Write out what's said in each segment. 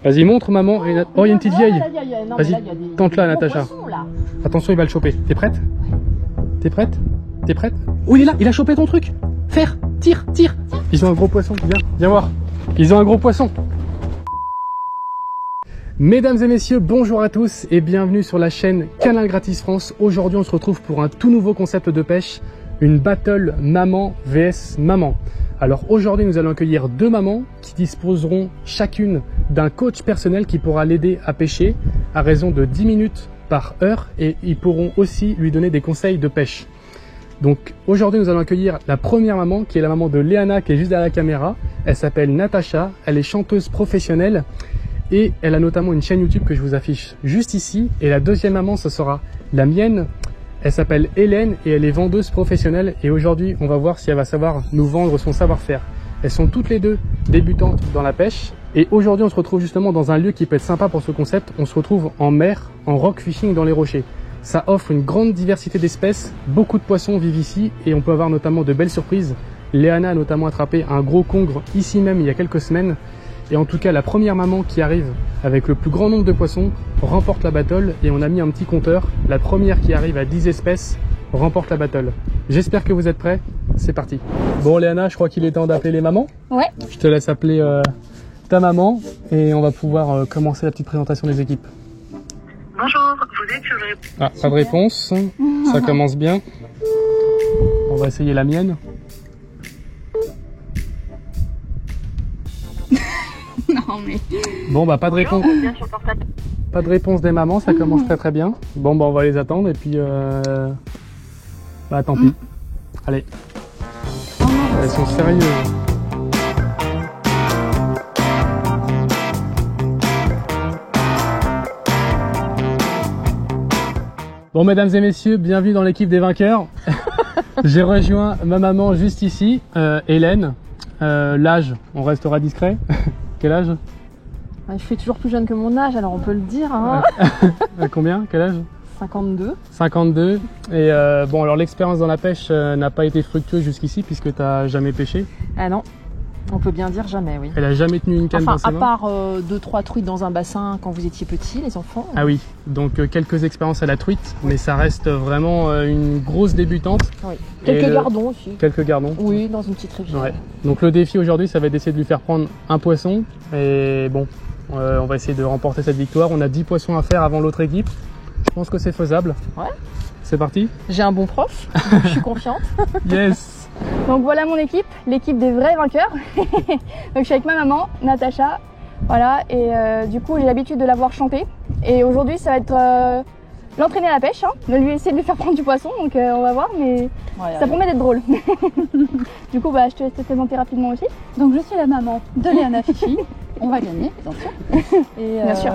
Vas-y, montre maman. Et... Oh, il y a une petite vieille. Non, Vas-y, tente-la, Natacha. Là. Attention, il va le choper. T'es prête? T'es prête? T'es prête? Oh, il est là, il a chopé ton truc. Faire, tire, tire. Ils ont un gros poisson. Viens voir. Ils ont un gros poisson. Mesdames et messieurs, bonjour à tous et bienvenue sur la chaîne Canal Gratis France. Aujourd'hui, on se retrouve pour un tout nouveau concept de pêche, une battle maman vs maman. Alors aujourd'hui, nous allons accueillir deux mamans qui disposeront chacune d'un coach personnel qui pourra l'aider à pêcher à raison de 10 minutes par heure et ils pourront aussi lui donner des conseils de pêche. Donc aujourd'hui, nous allons accueillir la première maman qui est la maman de Léana qui est juste derrière la caméra. Elle s'appelle Natacha, elle est chanteuse professionnelle. Et elle a notamment une chaîne YouTube que je vous affiche juste ici. Et la deuxième maman, ce sera la mienne. Elle s'appelle Hélène et elle est vendeuse professionnelle. Et aujourd'hui, on va voir si elle va savoir nous vendre son savoir-faire. Elles sont toutes les deux débutantes dans la pêche. Et aujourd'hui, on se retrouve justement dans un lieu qui peut être sympa pour ce concept. On se retrouve en mer, en rock fishing dans les rochers. Ça offre une grande diversité d'espèces. Beaucoup de poissons vivent ici et on peut avoir notamment de belles surprises. Léana a notamment attrapé un gros congre ici même il y a quelques semaines. Et en tout cas, la première maman qui arrive avec le plus grand nombre de poissons remporte la battle. Et on a mis un petit compteur. La première qui arrive à 10 espèces remporte la battle. J'espère que vous êtes prêts. C'est parti. Bon Léana, je crois qu'il est temps d'appeler les mamans. Ouais. Je te laisse appeler ta maman et on va pouvoir commencer la petite présentation des équipes. Bonjour, vous êtes sur le... Ah, pas de réponse. Ça commence bien. On va essayer la mienne. Non mais... Bon bah pas de réponse. Pas de réponse des mamans, ça commence très bien. Bon bah on va les attendre et puis bah tant pis. Allez. Elles sont sérieuses. Bon mesdames et messieurs, bienvenue dans l'équipe des vainqueurs. J'ai rejoint ma maman juste ici, Hélène. L'âge, on restera discret. Quel âge? Je suis toujours plus jeune que mon âge, alors on peut le dire. Hein. Combien? Quel âge? 52. 52. Et bon, alors l'expérience dans la pêche n'a pas été fructueuse jusqu'ici puisque tu n'as jamais pêché. Ah non, on peut bien dire jamais, oui. Elle a jamais tenu une canne dans ses mains. À part 2-3 truites dans un bassin quand vous étiez petits, les enfants. Ah oui, donc quelques expériences à la truite, mais ça reste vraiment une grosse débutante. Oui. Quelques gardons aussi. Quelques gardons. Oui, dans une petite rivière. Ouais. Donc le défi aujourd'hui, ça va être d'essayer de lui faire prendre un poisson. Et bon, on va essayer de remporter cette victoire. On a 10 poissons à faire avant l'autre équipe. Je pense que c'est faisable. Ouais. C'est parti. J'ai un bon prof, donc je suis confiante. Yes. Donc voilà mon équipe, l'équipe des vrais vainqueurs. Donc je suis avec ma maman, Natacha. Voilà, et du coup j'ai l'habitude de la voir chanter. Et aujourd'hui ça va être l'entraîner à la pêche, hein, de lui essayer de lui faire prendre du poisson. Donc on va voir, mais ouais, ça promet d'être drôle. Du coup bah, je te laisse te présenter rapidement aussi. Donc je suis la maman de Léana Fifi. On va gagner, bien sûr. Et bien sûr.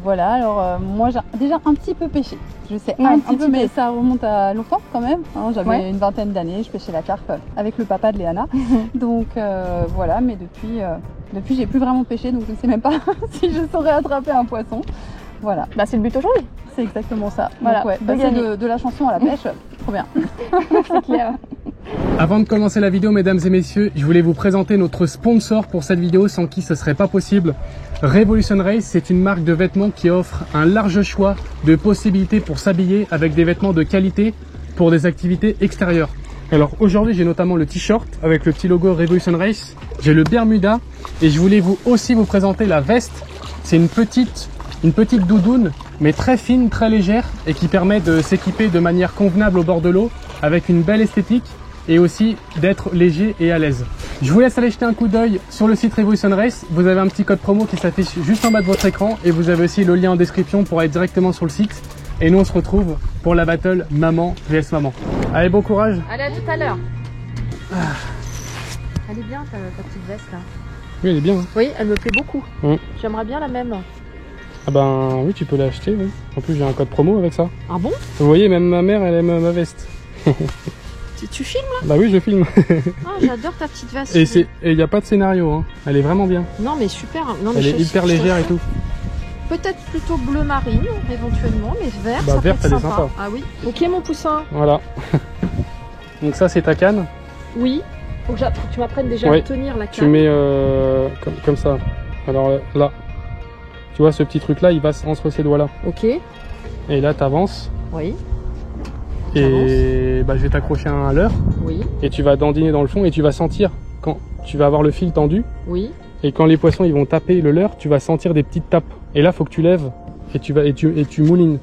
Voilà, alors moi j'ai déjà un petit peu pêché. Je sais un petit peu, mais ça remonte à longtemps quand même. Hein, j'avais une vingtaine d'années, je pêchais la carpe avec le papa de Léana. Donc voilà, mais depuis j'ai plus vraiment pêché, donc je ne sais même pas si je saurais attraper un poisson. Voilà. Bah c'est le but aujourd'hui. C'est exactement ça. Voilà, donc, ouais, passer de la chanson à la pêche, trop bien. C'est clair. Avant de commencer la vidéo, mesdames et messieurs, je voulais vous présenter notre sponsor pour cette vidéo sans qui ce serait pas possible. Revolution Race, c'est une marque de vêtements qui offre un large choix de possibilités pour s'habiller avec des vêtements de qualité pour des activités extérieures. Alors aujourd'hui, j'ai notamment le t-shirt avec le petit logo Revolution Race. J'ai le Bermuda et je voulais aussi vous présenter la veste. C'est une petite doudoune, mais très fine, très légère et qui permet de s'équiper de manière convenable au bord de l'eau avec une belle esthétique et aussi d'être léger et à l'aise. Je vous laisse aller jeter un coup d'œil sur le site Revolution Race. Vous avez un petit code promo qui s'affiche juste en bas de votre écran et vous avez aussi le lien en description pour aller directement sur le site. Et nous on se retrouve pour la battle maman vs maman. Allez, bon courage. Allez, à tout à l'heure. Elle est bien ta petite veste là. Oui, elle est bien. Hein. Oui, elle me plaît beaucoup. J'aimerais bien la même. Ah ben oui, tu peux l'acheter. Oui. En plus j'ai un code promo avec ça. Ah bon? Vous voyez, même ma mère elle aime ma veste. Tu filmes là? Bah oui, je filme. Ah, j'adore ta petite veste. Et il n'y a pas de scénario, hein. Elle est vraiment bien. Non mais super. Non, mais elle est hyper légère et tout. Peut-être plutôt bleu marine éventuellement, mais vert, bah, ça vert, peut être sympa. sympa. Ah oui. Ok mon poussin. Voilà. Donc ça c'est ta canne. Oui. Faut que tu m'apprennes déjà à tenir la canne. Tu mets comme ça. Alors là. Tu vois ce petit truc là, il va entre ces doigts là. Ok. Et là tu avances. Oui. Et bah, je vais t'accrocher un leurre. Oui. Et tu vas dandiner dans le fond et tu vas sentir quand tu vas avoir le fil tendu. Oui. Et quand les poissons ils vont taper le leurre, tu vas sentir des petites tapes. Et là faut que tu lèves et tu moulines.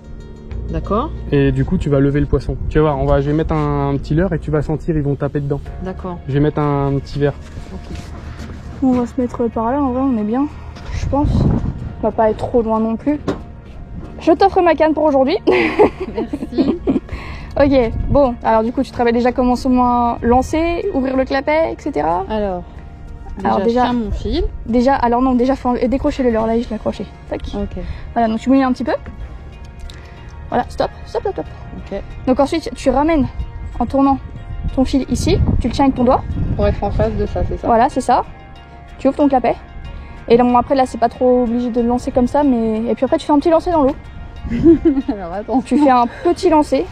D'accord. Et du coup tu vas lever le poisson. Tu vas voir, je vais mettre un petit leurre et tu vas sentir ils vont taper dedans. D'accord. Je vais mettre un petit verre. Ok. On va se mettre par là, en vrai on est bien, je pense. On va pas être trop loin non plus. Je t'offre ma canne pour aujourd'hui. Merci. Ok, bon, alors du coup tu travailles déjà comment lancer, ouvrir le clapet, etc. Alors Alors, je déjà- tiens mon fil. Déjà, alors non, déjà faut décrocher le leurre, là je l'ai accroché. Tac. Ok. Voilà, donc tu mouilles un petit peu. Voilà, stop, stop, stop, stop. Ok. Donc ensuite tu ramènes en tournant ton fil ici, tu le tiens avec ton doigt. Pour être en face de ça, c'est ça. Voilà, c'est ça. Tu ouvres ton clapet. Et là, bon, après, là, c'est pas trop obligé de le lancer comme ça, mais. Et puis après, tu fais un petit lancer dans l'eau. Alors attends. Tu fais un petit lancer.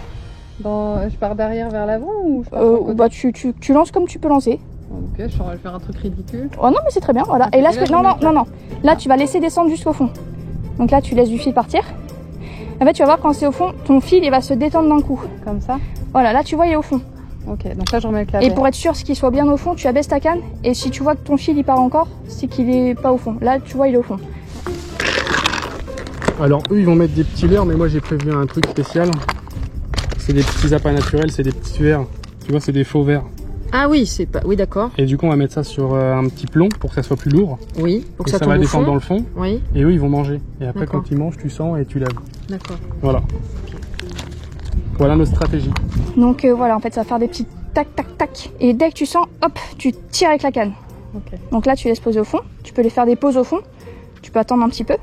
Je pars derrière vers l'avant ou je pars sur le côté Bah, tu lances comme tu peux lancer. Ok, je suis en train de faire un truc ridicule. Oh non, mais c'est très bien, voilà. Ok, Et là, et là, non, je non, mets non, non. Là, tu vas laisser descendre jusqu'au fond. Donc là, tu laisses du fil partir. En fait, tu vas voir quand c'est au fond, ton fil, il va se détendre d'un coup. Comme ça. Voilà, là, tu vois, il est au fond. Ok, donc là je remets le clapet. Et pour être sûr qu'il soit bien au fond, tu abaisses ta canne. Et si tu vois que ton fil, il part encore, c'est qu'il est pas au fond. Là, tu vois, il est au fond. Alors eux ils vont mettre des petits leurres, mais moi j'ai prévu un truc spécial. C'est des petits appâts naturels, c'est des petits verres. Tu vois, c'est des faux verres. Ah oui, c'est pas. Oui, d'accord. Et du coup on va mettre ça sur un petit plomb pour que ça soit plus lourd. Oui, pour que Et ça ça tombe va au descendre fond. dans le fond. Oui, Et eux ils vont manger. Et après D'accord. quand ils mangent, tu sens et tu lèves. d'accord. Voilà. Voilà notre stratégie. Donc voilà, en fait, ça va faire des petits tac, tac, tac. Et dès que tu sens, hop, tu tires avec la canne. Ok. Donc là, tu laisses poser au fond. Tu peux les faire des pauses au fond. Tu peux attendre un petit peu.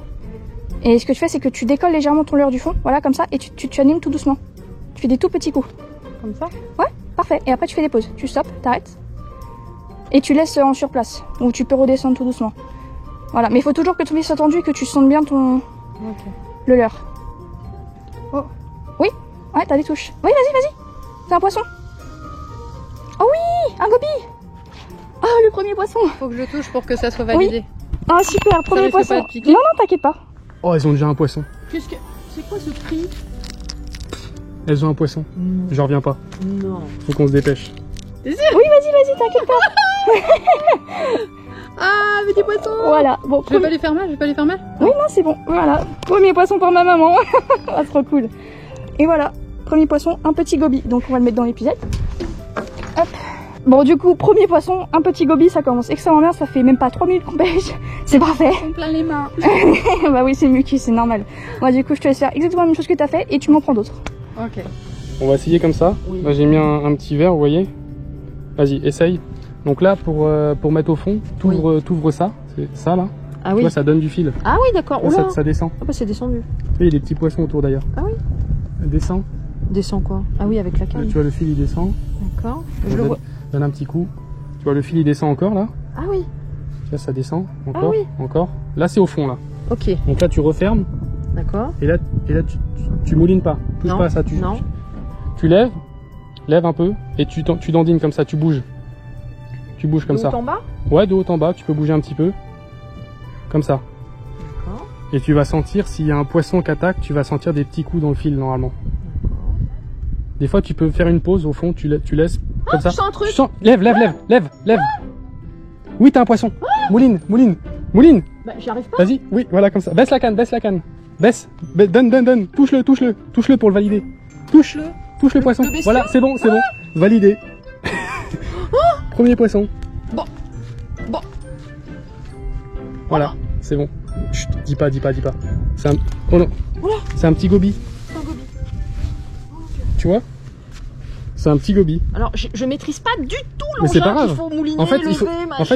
Et ce que tu fais, c'est que tu décolles légèrement ton leurre du fond. Voilà, comme ça. Et tu animes tout doucement. Tu fais des tout petits coups. Comme ça. Parfait. Et après, tu fais des pauses. Tu stops, t'arrêtes. Et tu laisses en surplace. Ou tu peux redescendre tout doucement. Voilà. Mais il faut toujours que ton fil soit tendu et que tu sentes bien Ok. le leurre. Oh. Oui. Ouais, t'as des touches. Oui, vas-y, vas-y. C'est un poisson. Oh oui, un goby. Ah, le premier poisson. Faut que je touche pour que ça soit validé. Ah, super, premier risque poisson. pas de piquer Non, non, t'inquiète pas. Oh elles ont déjà un poisson. Qu'est-ce que. C'est quoi ce prix? Elles ont un poisson. Je reviens pas. Non. Faut qu'on se dépêche. Oui, vas-y, t'inquiète pas. Ah, mais des poissons. Voilà, bon, Je vais pas les faire mal, je vais pas les faire mal. oui, non, c'est bon. Voilà, premier poisson pour ma maman. Ah, trop cool. Et voilà, premier poisson, un petit goby. Donc, on va le mettre dans l'épuisette. Hop. Bon, du coup, premier poisson, un petit goby, ça commence extrêmement bien. Ça fait même pas 3 minutes qu'on pêche. C'est parfait. On plein les mains. Bah oui, c'est Muki, c'est normal. Moi, du coup, je te laisse faire exactement la même chose que t'as fait et tu m'en prends d'autres. Ok. On va essayer comme ça. Oui. Là j'ai mis un petit verre, vous voyez. Vas-y, essaye. Donc là pour mettre au fond, t'ouvres ça, c'est ça là. Ah Tu oui. vois, ça donne du fil. Ah oui, d'accord. Là, Oula. ça descend. Ah bah c'est descendu. Tu vois, il y a des petits poissons autour d'ailleurs. Ah oui. Descend. Descend quoi? Ah oui, avec la canne. Tu vois le fil il descend. D'accord. Je le vois. Donne un petit coup. Tu vois le fil il descend encore là. Ah oui. Tu vois ça descend. Encore. Ah oui. Encore. Là c'est au fond là. Ok. Donc là tu refermes. D'accord. Et là tu moulines pas. Touche Non. pas à ça. Non. Tu lèves. Lève un peu. Et tu dandines comme ça. Tu bouges. Tu bouges comme De ça. haut en bas. Ouais, de haut en bas, tu peux bouger un petit peu. Comme ça. D'accord. Et tu vas sentir, s'il y a un poisson qui attaque, tu vas sentir des petits coups dans le fil normalement. Des fois, tu peux faire une pause au fond, tu laisses comme ça. Je sens un truc. Tu sens... Lève. Oui, t'as un poisson. Mouline. Bah j'y arrive pas. Vas-y, oui, voilà, comme ça. Baisse la canne. Baisse. Donne. Touche-le pour le valider. Touche le poisson. le bestiau. Voilà, c'est bon. Validé. Premier poisson. Bon. Voilà, c'est bon. Chut, dis pas. C'est un... Oh non. C'est un petit goby. C'est un goby. Tu vois? C'est un petit goby. Alors je maîtrise pas du tout Mais c'est pas l'engin grave. qu'il faut mouliner, En fait, lever,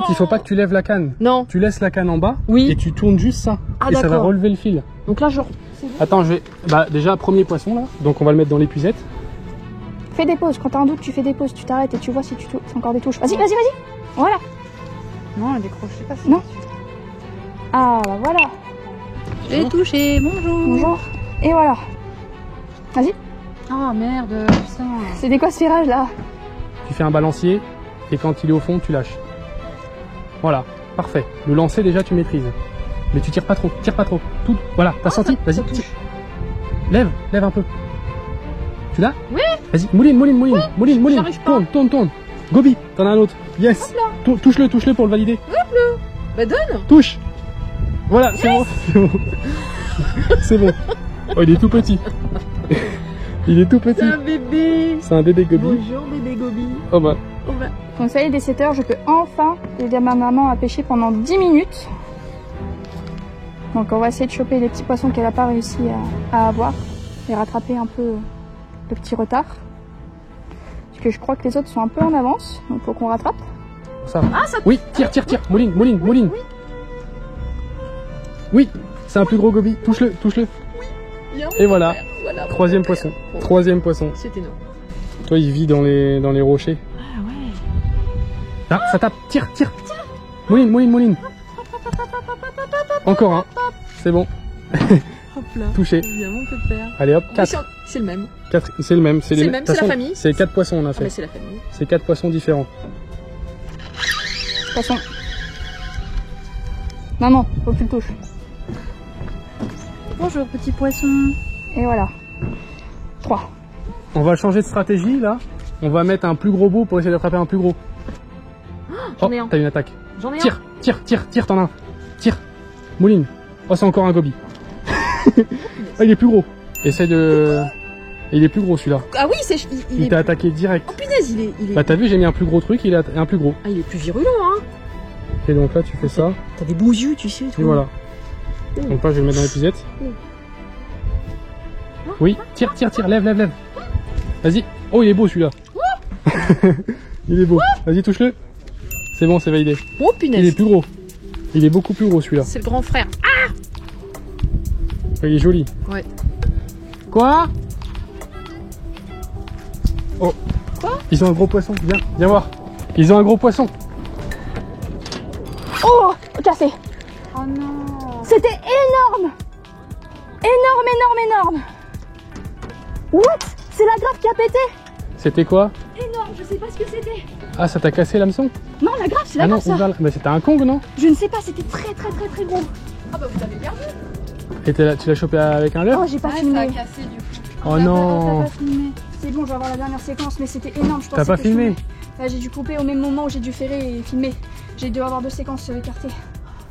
il faut pas que tu lèves la canne. Non. Tu laisses la canne en bas Oui. et tu tournes juste ça. Ah, et ça va d'accord. relever le fil. Donc là Attends, je vais... Bah déjà, premier poisson là. Donc on va le mettre dans l'épuisette. Fais des pauses. Quand t'as un doute, tu fais des pauses. Tu t'arrêtes et tu vois si c'est encore des touches. Vas-y. Voilà. Non, elle décroche pas. Non. Ah, bah voilà. J'ai touché, bonjour. Bonjour. Et voilà. Vas-y. Ah merde, putain. C'était quoi ce virage là? Tu fais un balancier et quand il est au fond, tu lâches. Voilà, parfait. Le lancer déjà, tu maîtrises. Mais tu tires pas trop, Tout, voilà, t'as senti? Vas-y, tire. Lève un peu. Tu l'as? Oui. Vas-y, mouline, j'arrive pas. tourne. Gobi, t'en as un autre. Yes. Touche-le pour le valider. Bah donne. Touche. Voilà, c'est bon. C'est bon. Oh, il est tout petit. Il est tout petit. C'est un bébé. C'est un bébé Gobi. Bonjour bébé Gobi. Oh bah. Donc ça y est, dès 7 h, je peux enfin aider ma maman à pêcher pendant 10 minutes. Donc on va essayer de choper les petits poissons qu'elle n'a pas réussi à avoir et rattraper un peu le petit retard. Parce que je crois que les autres sont un peu en avance, donc il faut qu'on rattrape. Ça. Oui, tire. Mouline. Oui, c'est un plus gros Gobi. Touche-le. Et voilà. Troisième poisson. C'est énorme. Toi, il vit dans les rochers. Ah ouais. Ah, ça tape. Tire. Mouline. Encore un. C'est bon. Hop là. Touché. Viens mon pépère. Allez hop, 4. C'est le même. C'est le même. C'est le même, de toute c'est la façon, famille. C'est 4 poissons on a Ah fait. mais c'est la famille. C'est 4 poissons différents. Poisson. Maman, faut que tu le touches. Bonjour petit poisson. Et voilà. 3. On va changer de stratégie là. On va mettre un plus gros bout pour essayer d'attraper un plus gros. J'en ai un. T'as une attaque. J'en ai un. Tire, t'en as un. Tire. Mouline. Oh, c'est encore un Gobi. Oh, il est plus gros. Essaye de... Il est plus gros celui-là. Ah oui, Il t'a attaqué direct. Oh punaise, il est... Bah t'as vu, j'ai mis un plus gros truc, il est un plus gros. Ah, il est plus virulent, hein. Et donc là, tu fais ça. T'as des beaux yeux, tu sais. Et voilà. Donc là, je vais le mettre dans l'épuisette. Oui, tire, lève. Vas-y. Oh, il est beau celui-là. Il est beau. Vas-y, touche-le. C'est bon, c'est validé. Oh punaise. Il est plus gros. Il est beaucoup plus gros celui-là. C'est le grand frère. Ah, Il est joli. ouais. Quoi? Oh. Quoi? Ils ont un gros poisson. Viens voir. Ils ont un gros poisson. Oh, cassé. Oh non. C'était énorme. Énorme. What? C'est la grave qui a pété. C'était quoi? Énorme, je sais pas ce que c'était. Ah, ça t'a cassé l'hameçon? Non, la grave, c'est la Ah non, grave ça. ouvert. Mais c'était un Kong, non? Je ne sais pas, c'était très gros. Ah bah vous avez perdu. Et tu l'as chopé avec un leurre? Oh, j'ai pas Ah, ça filmé. a cassé du coup. Oh non. T'as pas filmé. C'est bon, je vais avoir la dernière séquence, mais c'était énorme. Je T'as pensais pas que filmé? je- Là, j'ai dû couper au même moment où j'ai dû ferrer et filmer. J'ai dû avoir 2 séquences écartées.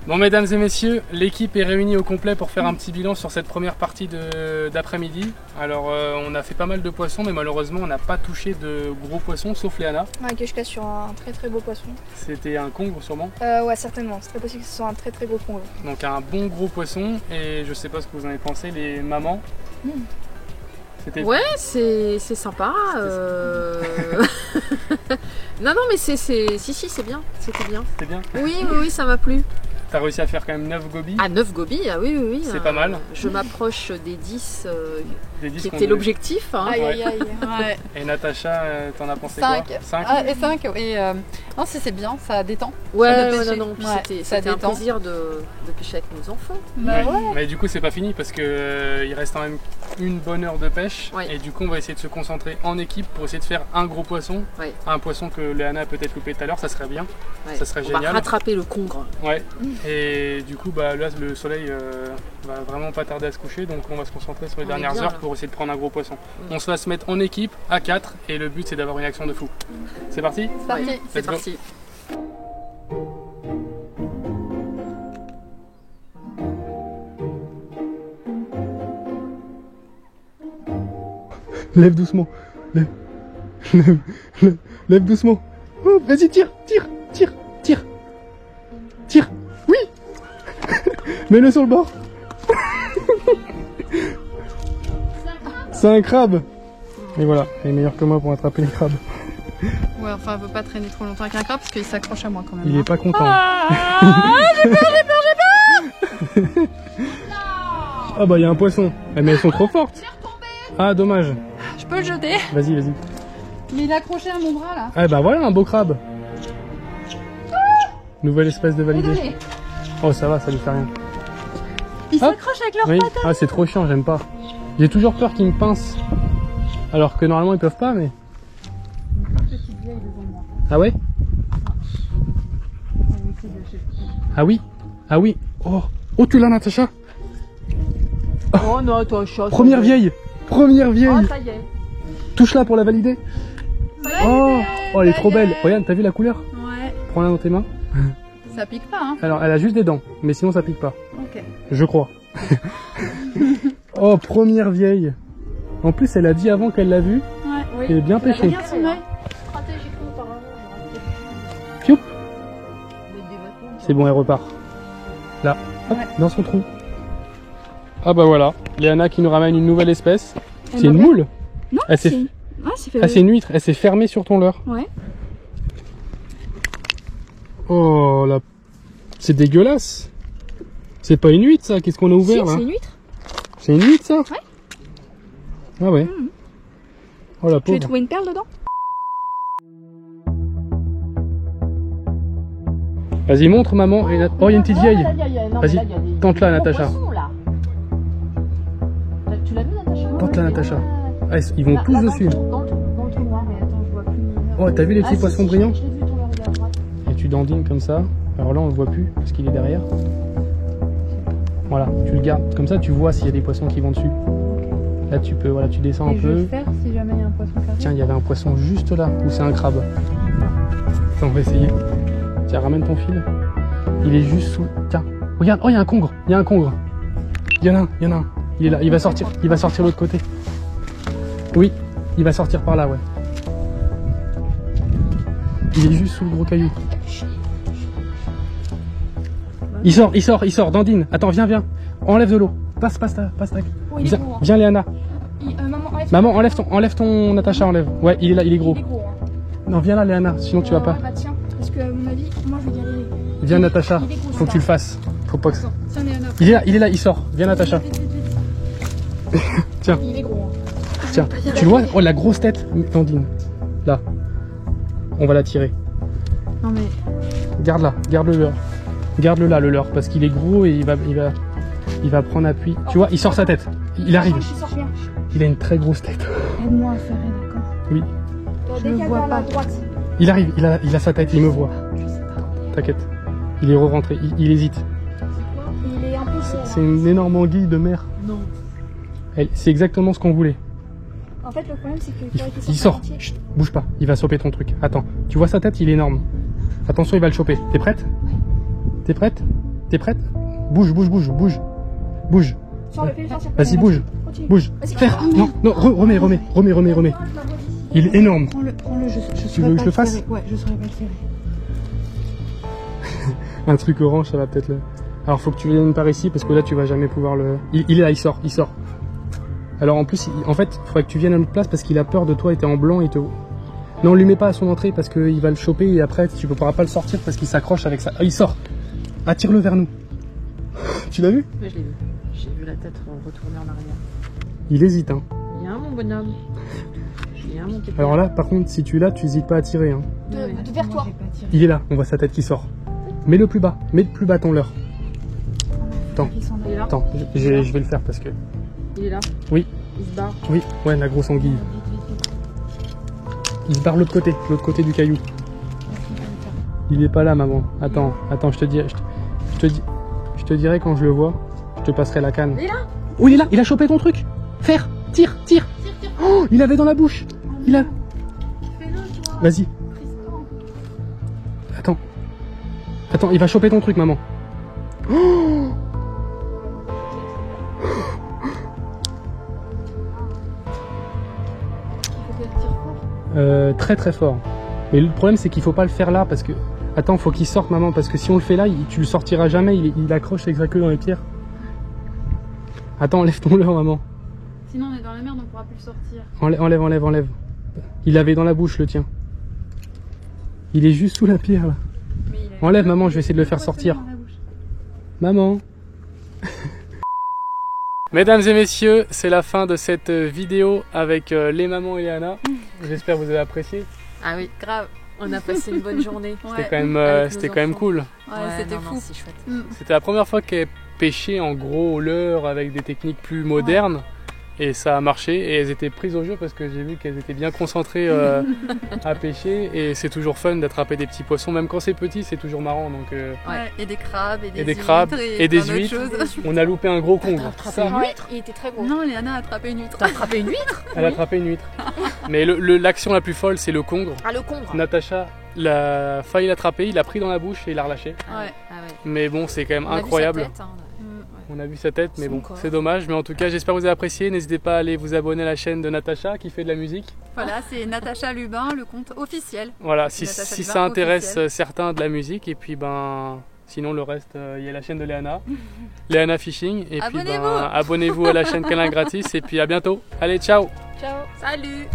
Bon, mesdames et messieurs, l'équipe est réunie au complet pour faire un petit bilan sur cette première partie d'après-midi. Alors, on a fait pas mal de poissons, mais malheureusement, on n'a pas touché de gros poissons, sauf Léana. Ouais, que je casse sur un très beau poisson. C'était un congre sûrement. Ouais, certainement. C'est très possible que ce soit un très gros pont. Donc un bon gros poisson. Et je sais pas ce que vous en avez pensé, les mamans. C'était Ouais, c'est sympa. Non, mais si, c'est bien. C'était bien. C'était bien. Oui, ça m'a plu. T'as réussi à faire quand même 9 gobies. Ah, 9 gobies, ah oui. C'est pas mal. Je m'approche des 10 Des 10 qui qu'on était devait- l'objectif. Hein. Aïe. Ouais. Et Natacha, t'en as pensé 5. quoi 5. Ah, et 5. Et non, c'est bien, ça détend. Ouais, de pêcher. non, puis Ouais, ça c'était un détend. plaisir de pêcher avec nos enfants. Bah ouais. Mais du coup, c'est pas fini parce que il reste quand même une bonne heure de pêche. Ouais. Et du coup, on va essayer de se concentrer en équipe pour essayer de faire un gros poisson. Ouais. Un poisson que Léana a peut-être loupé tout à l'heure, ça serait bien. Ouais. Ça serait On va génial. rattraper le congre. Ouais. Et du coup, bah, là, le soleil va vraiment pas tarder à se coucher. Donc, on va se concentrer sur les On est dernières bien, heures là. pour essayer de prendre un gros poisson. On se va se mettre en équipe à 4 et le but, c'est d'avoir une action de fou. C'est parti? C'est parti. Ouais, c'est Let's go. parti. Lève doucement. Lève doucement. Oh, vas-y, tire. Oui. Mets-le sur le bord. C'est un crabe. Et voilà, il est meilleur que moi pour attraper les crabes. Ouais, enfin, faut pas traîner trop longtemps avec un crabe parce qu'il s'accroche à moi quand même. Il est pas content. Ah bah il y a un poisson. Eh, mais elles sont trop fortes. Ah dommage. Je peux le jeter. Vas-y. Mais il est accroché à mon bras là. Ah bah voilà un beau crabe. Nouvelle espèce de validé. Désolé. Oh ça va, ça lui fait rien. Ils Hop. s'accrochent avec leurs Oui. pattes. Ah c'est trop chiant, j'aime pas. J'ai toujours peur qu'ils me pincent. Alors que normalement ils peuvent pas mais. Ah ouais? Ah oui. Oh Oh, tu l'as, Natacha? Oh non, toi, chat. Première vieille. Première vieille. Oh, ça y est. Touche-la pour la valider. Oh, oh, elle est trop belle. Regarde, t'as vu la couleur? Ouais. Prends-la dans tes mains. Ça pique pas, hein? Alors, elle a juste des dents, mais sinon ça pique pas. Ok. Je crois. Oh, première vieille. En plus, elle a dit avant qu'elle l'a vue. Ouais. Elle est bien pêchée. Regarde son œil. Stratégiquement, apparemment, j'aurais peut-être Fioup. pu mettre des bâtons. C'est bon, elle repart. Là, hop, Ouais. dans son trou. Ah bah voilà, Léana qui nous ramène une nouvelle espèce. Elle C'est une m'a- moule. Non, Elle s'est- c'est... Ah, c'est fait... Ah, c'est une huître, elle s'est fermée sur ton leurre. Ouais. Oh là, c'est dégueulasse. C'est pas une huître ça, qu'est-ce qu'on a Si, ouvert là? c'est une huître. C'est une huître ça? Ouais. Ah ouais. Oh la Tu veux pauvre. trouver une perle dedans? Vas-y, montre maman. Et oh, il y a une petite vieille. Vas-y, tente-la, Natacha. Tu l'as vu, Natacha? Tente-la, Natacha. Ah, ils vont tous dessus. Dans le trou noir, mais attends, je vois plus. Oh, t'as vu les petits poissons brillants? Je l'ai vu, ton regard à droite. Et tu dandines comme ça. Alors là, on le voit plus parce qu'il est derrière. Voilà, tu le gardes. Comme ça, tu vois s'il y a des poissons qui vont dessus. Là, tu peux, voilà, tu descends un Et je peu. vais faire si jamais il y a un poisson qui arrive. Tiens, il y avait un poisson juste là, ou c'est un crabe. Attends, on va essayer. Tiens, ramène ton fil. Il est juste sous. Tiens, regarde, oh, il y a un congre. Il y a un congre. Il y en a un, il y en a un. Il est là, il va sortir de l'autre côté. Oui, il va sortir par là, ouais. Il est juste sous le gros caillou. Il sort, Dandine. Attends, viens. Enlève de l'eau. Passe ta. Oh, il est Viens, gros. Hein. viens, Léana. Maman, Enlève ton Natacha, enlève. Ouais, il est là, il est gros. Il est gros. Hein. Non, viens là, Léana, sinon tu vas pas. Bah tiens, parce que à mon avis, moi je vais galérer. Viens, Natacha. Il est gros, Faut que tu le fasses. Faut pas que ça. Tiens, Léana. Il est là, il sort. Viens, Natacha. Tiens, Il est gros. Hein. tiens. Tu le vois? Oh, la grosse tête, Dandine. Là. On va la tirer. Non mais. Garde-la, garde-le leurre. Garde-le là, le leurre, parce qu'il est gros et il va prendre appui. Tu vois, il sort sa tête. Il arrive. Je sors bien. Il a une très grosse tête. Aide-moi à faire, d'accord? Oui. Je le vois pas. droite. Il arrive, il a sa tête, il me voit. T'inquiète. Il est re-rentré, il hésite. Il est un peu gros. C'est une énorme anguille de mer. Non. C'est exactement ce qu'on voulait. En fait, le problème, c'est que Il sort. Chut, bouge pas, il va choper ton truc. Attends, tu vois sa tête, il est énorme. Attention, il va le choper. T'es prête? T'es prête? Bouge. Sors le fil, sors. Vas-y, bouge. Continue. Bouge. Vas-y. Faire. Non, remets. Il est énorme. Prends-le, je Tu saurais veux que pas je le fasse? serrer. Ouais, je saurais pas le serrer. Un truc orange, ça va peut-être le... Alors, faut que tu viennes par ici, parce que là, tu vas jamais pouvoir le... Il est là, il sort. Alors, en plus, en fait, il faudrait que tu viennes à notre place, parce qu'il a peur de toi, et t'es en blanc, il te... Non, on lui met pas à son entrée, parce qu'il va le choper, et après, tu pourras pas le sortir, parce qu'il s'accroche avec ça. Ah, il sort. Attire-le vers nous. Tu l'as vu? Ouais, je l'ai vu. J'ai vu la tête retourner en arrière. Il hésite, hein. Viens, mon bonhomme. Viens, mon petit. Alors là, par contre, si tu l'as, tu hésites pas à tirer, hein. Vers toi. J'ai pas tiré. Il est là, on voit sa tête qui sort. Mets-le plus bas ton leurre. Attends, Il s'en Il est là. attends, je vais le faire parce que... Il est là. Oui, Il se barre. oui, ouais, la grosse anguille. Il se barre l'autre côté du caillou. Il est pas là, maman. Attends, je te dirai quand je le vois. Je te passerai la canne. Il est là. Oh, il est là, il a chopé ton truc. Faire, tire. Oh, il avait dans la bouche. Il a... Fais-le, toi. Vas-y. Attends, il va choper ton truc, maman. Oh, Faut qu'elle tire fort. très fort. Mais le problème, c'est qu'il faut pas le faire là parce que... Attends, faut qu'il sorte, maman, parce que si on le fait là, tu le sortiras jamais. Il accroche avec sa queue dans les pierres. Attends, enlève ton leurre, maman. Sinon, on est dans la merde, on pourra plus le sortir. Enlève. Il avait dans la bouche, le tien. Il est juste sous la pierre, là. Mais il a- Enlève, maman, je vais essayer de le faire sortir. Dans la bouche. Maman. Mesdames et messieurs, c'est la fin de cette vidéo avec les mamans et Léana. J'espère que vous avez apprécié. Ah oui, grave. On a passé une bonne journée. C'était Avec nos quand même enfants. cool. Ouais, c'était fou. C'est chouette. C'était la première fois qu'elle pêchait en gros au leurre avec des techniques plus modernes. Et ça a marché et elles étaient prises au jeu parce que j'ai vu qu'elles étaient bien concentrées à pêcher et c'est toujours fun d'attraper des petits poissons, même quand c'est petit c'est toujours marrant. Donc, et des crabes et des crabes et des huîtres. On a loupé un gros congre. Il était très gros. Non, Léana a attrapé une huître. T'as attrapé une huître? Elle a attrapé une huître. Mais l'action la plus folle c'est le congre. Ah, le congre. Natacha l'a failli l'attraper, il l'a pris dans la bouche et il l'a relâché. Mais bon, c'est quand même incroyable. On a vu sa tête, mais bon, c'est dommage. Mais en tout cas, j'espère que vous avez apprécié. N'hésitez pas à aller vous abonner à la chaîne de Natacha qui fait de la musique. Voilà, c'est Natacha Lubin, le compte officiel. Voilà, si ça intéresse certains de la musique. Et puis, sinon, le reste, il y a la chaîne de Léana, Léana Fishing. Et puis, abonnez-vous à la chaîne Câlin Gratis. Et puis, à bientôt. Allez, ciao! Ciao! Salut!